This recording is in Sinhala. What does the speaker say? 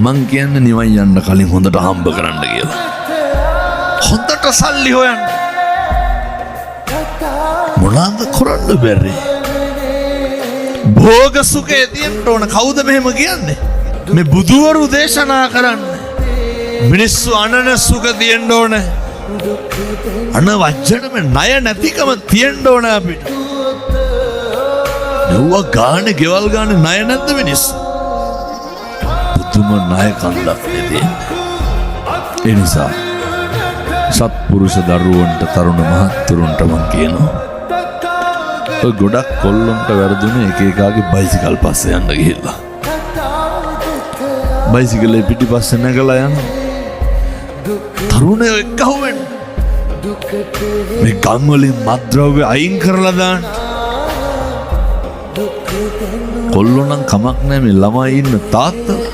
මං කියන්නේ නිවන් යන්න කලින් හොඳට හම්බ කරන්න කියලා. හොඳට සල්ලි හොයන්න. මොනවාද කරන්න බැරි? භෝග සුඛය තියෙන්න ඕන. කවුද මෙහෙම කියන්නේ? මේ බුදුවරු දේශනා කරන්නේ. මිනිස්සු අනන සුඛ තියෙන්න ඕන. අන වජ්ජනම ණය නැතිකම තියෙන්න ඕන අපිට. නෙව්වා ගානේ ගෙවල් ගානේ ණය නැද්ද මිනිස්සු? බුදුම ණය කන්දක් නෙදී. ඒ නිසා සත්පුරුෂ දරුවන්ට තරුණ මහත්තුරුන්ට මං කියනවා ඔය ගොඩක් කොල්ලොන්ට වැරදුනේ එක එකාගේ බයිසිකල් පස්සේ යන්න ගිහිල්ලා. බයිසිකලේ පිටිපස්සේ නැගලා යන තරුණයෝ එක්කහුවෙන් මේ ගම් වලින් මත්ද්‍රව්‍ය අයින් කරලා දාන්න. කොල්ලෝ නම් කමක් නැහැ මේ ළමයි ඉන්න තාත්තලා.